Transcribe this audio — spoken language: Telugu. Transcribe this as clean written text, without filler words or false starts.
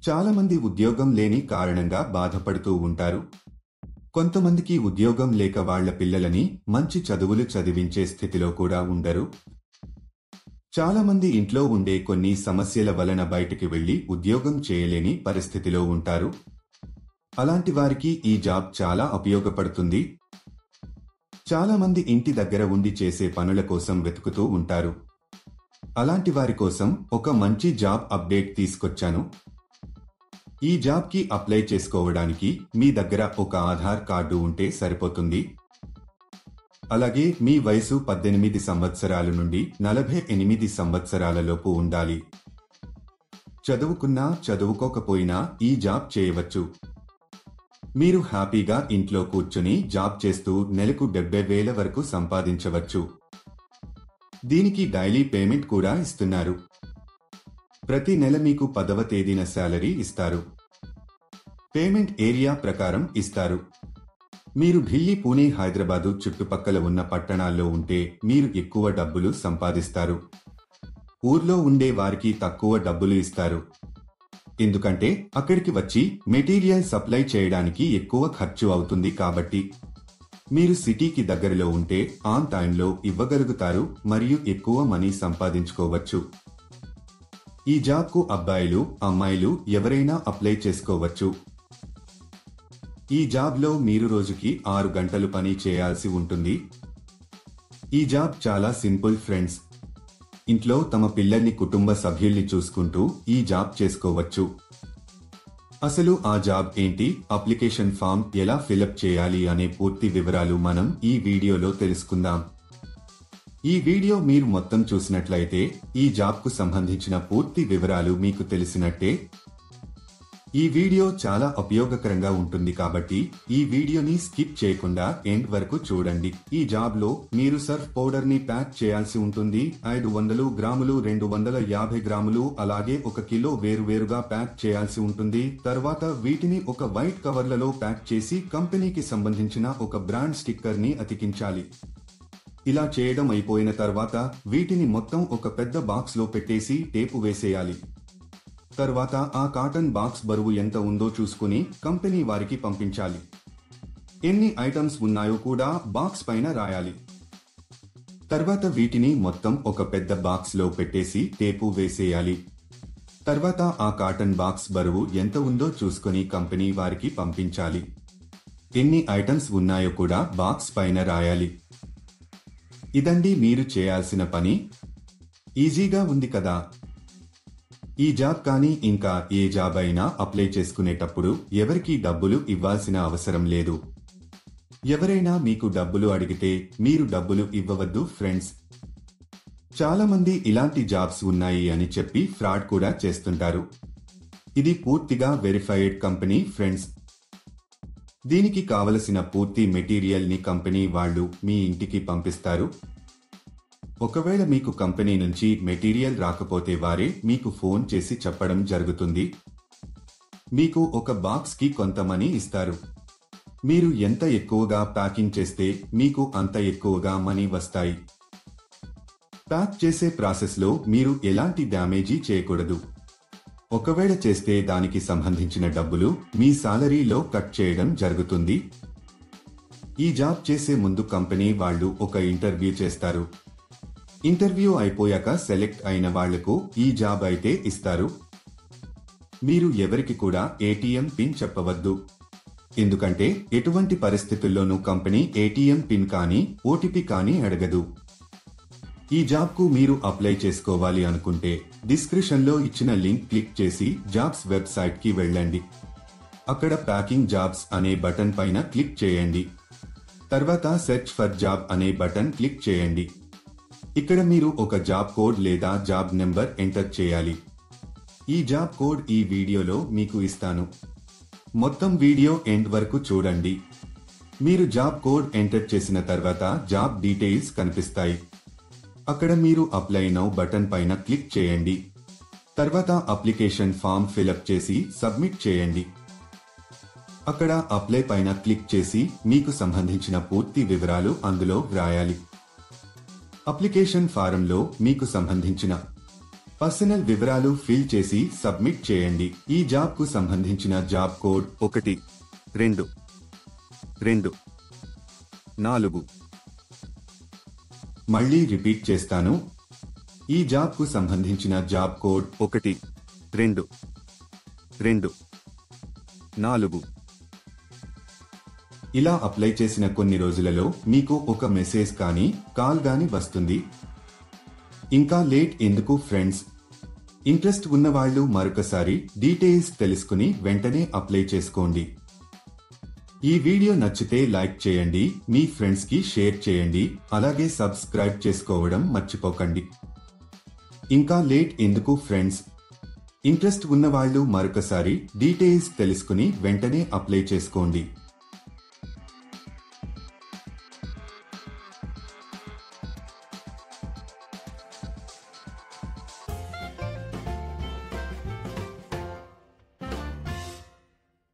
చాలా మంది ఉద్యోగం లేని కారణంగా బాధపడుతూ ఉంటారు. కొంతమందికి ఉద్యోగం లేక వాళ్ల పిల్లలని మంచి చదువులు చదివించే స్థితిలో కూడా ఉండరు. చాలా మంది ఇంట్లో ఉండే కొన్ని సమస్యల వలన బయటికి వెళ్లి ఉద్యోగం చేయలేని పరిస్థితిలో ఉంటారు. అలాంటి వారికి ఈ జాబ్ చాలా ఉపయోగపడుతుంది. చాలా మంది ఇంటి దగ్గర ఉండి చేసే పనుల కోసం వెతుకుతూ ఉంటారు. అలాంటి వారి కోసం ఒక మంచి జాబ్ అప్డేట్ తీసుకొచ్చాను. ఈ జాబ్కి అప్లై చేసుకోవడానికి మీ దగ్గర ఒక ఆధార్ కార్డు ఉంటే సరిపోతుంది. అలాగే మీ వయసు 18 సంవత్సరాల నుండి 48 సంవత్సరాల లోపు ఉండాలి. చదువుకున్నా చదువుకోకపోయినా ఈ జాబ్ చేయవచ్చు. మీరు హ్యాపీగా ఇంట్లో కూర్చుని జాబ్ చేస్తూ నెలకు 70,000 వరకు సంపాదించవచ్చు. దీనికి డైలీ పేమెంట్ కూడా ఇస్తున్నారు. ప్రతి నెల మీకు 10వ తేదీన శాలరీ ఇస్తారు. పేమెంట్ ఏరియా ప్రకారం ఇస్తారు. మీరు ఢిల్లీ, పూణే, హైదరాబాదు చుట్టుపక్కల ఉన్న పట్టణాల్లో ఉంటే మీరు ఎక్కువ డబ్బులు సంపాదిస్తారు. ఊర్లో ఉండే వారికి తక్కువ డబ్బులు ఇస్తారు. ఎందుకంటే అక్కడికి వచ్చి మెటీరియల్ సప్లై చేయడానికి ఎక్కువ ఖర్చు అవుతుంది కాబట్టి. మీరు సిటీకి దగ్గరలో ఉంటే ఆన్ టైంలో ఇవ్వగలుగుతారు మరియు ఎక్కువ మనీ సంపాదించుకోవచ్చు. ఈ జాబ్కు అబ్బాయిలు, అమ్మాయిలు ఎవరైనా అప్లై చేసుకోవచ్చు. ఈ జాబ్లో మీరు రోజుకి 6 గంటలు పని చేయాల్సి ఉంటుంది. ఈ జాబ్ చాలా సింపుల్ ఫ్రెండ్స్. ఇంట్లో తమ పిల్లల్ని, కుటుంబ సభ్యుల్ని చూసుకుంటూ ఈ జాబ్ చేసుకోవచ్చు. అసలు ఆ జాబ్ ఏంటి, అప్లికేషన్ ఫామ్ ఎలా ఫిలప్ చేయాలి అనే పూర్తి వివరాలు మనం ఈ వీడియోలో తెలుసుకుందాం. ఈ వీడియో మీరు మొత్తం చూసినట్లయితే ఈ జాబ్కు సంబంధించిన పూర్తి వివరాలు మీకు తెలిసినట్టే. ఈ వీడియో చాలా ఉపయోగకరంగా ఉంటుంది కాబట్టి ఈ వీడియోని స్కిప్ చేయకుండా ఎండ్ వరకు చూడండి. ఈ జాబ్లో మీరు సర్ఫ్ పౌడర్ని ప్యాక్ చేయాల్సి ఉంటుంది. 500 గ్రాములు, 250 గ్రాములు, అలాగే 1 కిలో వేరువేరుగా ప్యాక్ చేయాల్సి ఉంటుంది. తర్వాత వీటిని ఒక వైట్ కవర్లలో ప్యాక్ చేసి కంపెనీకి సంబంధించిన ఒక బ్రాండ్ స్టిక్కర్ని అతికించాలి. ఇలా చేయడం అయిపోయిన తర్వాత వీటిని మొత్తం ఒక పెద్ద బాక్స్లో పెట్టేసి టేపు వేసేయాలి. తర్వాత ఆ కాటన్ బాక్స్ బరువు ఎంత ఉందో చూసుకుని కంపెనీ వారికి పంపించాలి. ఎన్ని ఐటమ్స్ ఉన్నాయో కూడా బాక్స్ పైన రాయాలి. తర్వాత వీటిని మొత్తం ఒక పెద్ద బాక్స్లో పెట్టేసి టేపు వేసేయాలి. తర్వాత ఆ కాటన్ బాక్స్ బరువు ఎంత ఉందో చూసుకుని కంపెనీ వారికి పంపించాలి. ఎన్ని ఐటమ్స్ ఉన్నాయో కూడా బాక్స్ పైన రాయాలి. ఇదండి మీరు చేయాల్సిన పని. ఈజీగా ఉంది కదా. ఈ జాబ్ కానీ ఇంకా ఏ జాబ్ అయినా అప్లై చేసుకునేటప్పుడు ఎవరికీ డబ్బులు ఇవ్వాల్సిన అవసరం లేదు. ఎవరైనా మీకు డబ్బులు అడిగితే మీరు డబ్బులు ఇవ్వవద్దు ఫ్రెండ్స్. చాలా మంది ఇలాంటి జాబ్స్ ఉన్నాయి అని చెప్పి ఫ్రాడ్ కూడా చేస్తుంటారు. ఇది పూర్తిగా వెరిఫైడ్ కంపెనీ ఫ్రెండ్స్. దీనికి కావలసిన పూర్తి మెటీరియల్ ని కంపెనీ వాళ్ళు మీ ఇంటికి పంపిస్తారు. ఒకవేళ మీకు కంపెనీ నుంచి మెటీరియల్ రాకపోతే వారే మీకు ఫోన్ చేసి చెప్పడం జరుగుతుంది. మీకు ఒక బాక్స్ కి కొంత మనీ ఇస్తారు. మీరు ఎంత ఎక్కువగా ప్యాకింగ్ చేస్తే మీకు అంత ఎక్కువగా మనీ వస్తాయి. ప్యాక్ చేసే ప్రాసెస్లో మీరు ఎలాంటి డ్యామేజీ చేయకూడదు. ఒకవేళ చేస్తే దానికి సంబంధించిన డబ్బులు మీ సాలరీలో కట్ చేయడం జరుగుతుంది. ఈ జాబ్ చేసే ముందు కంపెనీ వాళ్ళు ఒక ఇంటర్వ్యూ చేస్తారు. ఇంటర్వ్యూ అయిపోయాక సెలెక్ట్ అయిన వాళ్లకు ఈ జాబ్ అయితే ఇస్తారు. మీరు ఎవరికి కూడా ఏటీఎం పిన్ చెప్పవద్దు. ఎందుకంటే ఎటువంటి పరిస్థితుల్లోనూ కంపెనీ ఏటీఎం పిన్ కానీ ఓటీపీ కానీ అడగదు. ఈ జాబ్కు మీరు అప్లై చేసుకోవాలి అనుకుంటే డిస్క్రిప్షన్లో ఇచ్చిన లింక్ క్లిక్ చేసి జాబ్స్ వెబ్సైట్కి వెళ్ళండి. అక్కడ ప్యాకింగ్ జాబ్స్ అనే బటన్ పైన క్లిక్ చేయండి. తర్వాత సెర్చ్ ఫర్ జాబ్ అనే బటన్ క్లిక్ చేయండి. ఇక్కడ మీరు ఒక జాబ్ కోడ్ లేదా జాబ్ నెంబర్ ఎంటర్ చేయాలి. ఈ జాబ్ కోడ్ ఈ వీడియోలో మీకు ఇస్తాను. మొత్తం వీడియో ఎండ్ వరకు చూడండి. మీరు జాబ్ కోడ్ ఎంటర్ చేసిన తర్వాత జాబ్ డీటెయిల్స్ కనిపిస్తాయి. అక్కడ మీరు అప్లై నౌ బటన్ పైన క్లిక్ చేయండి. తర్వాత అప్లికేషన్ ఫామ్ ఫిలప్ చేసి సబ్మిట్ చేయండి. అక్కడ అప్లై పైన క్లిక్ చేసి మీకు సంబంధించిన పూర్తి వివరాలు అందులో వ్రాయాలి. అప్లికేషన్ ఫారంలో మీకు సంబంధించిన పర్సనల్ వివరాలు ఫిల్ చేసి సబ్మిట్ చేయండి. ఈ జాబ్ కు సంబంధించిన జాబ్ కోడ్ 1224. మళ్ళీ రిపీట్ చేస్తాను. ఈ జాబ్ కు సంబంధించిన జాబ్ కోడ్ 1224. ఇలా అప్లై చేసిన కొన్ని రోజులలో మీకు ఒక మెసేజ్ కానీ కాల్ గాని వస్తుంది. ఇంకా లేట్ ఎందుకు ఫ్రెండ్స్? ఇంట్రెస్ట్ ఉన్నవాళ్లు మరొకసారి డీటెయిల్స్ తెలుసుకుని వెంటనే అప్లై చేసుకోండి. ఈ వీడియో నచ్చితే లైక్ చేయండి, మీ ఫ్రెండ్స్ కి షేర్ చేయండి, అలాగే సబ్స్క్రైబ్ చేసుకోవడం మర్చిపోకండి. ఇంకా లేట్ ఎందుకు ఫ్రెండ్స్? ఇంట్రెస్ట్ ఉన్నవాళ్లు మరొకసారి డీటెయిల్స్ తెలుసుకుని వెంటనే అప్లై చేసుకోండి.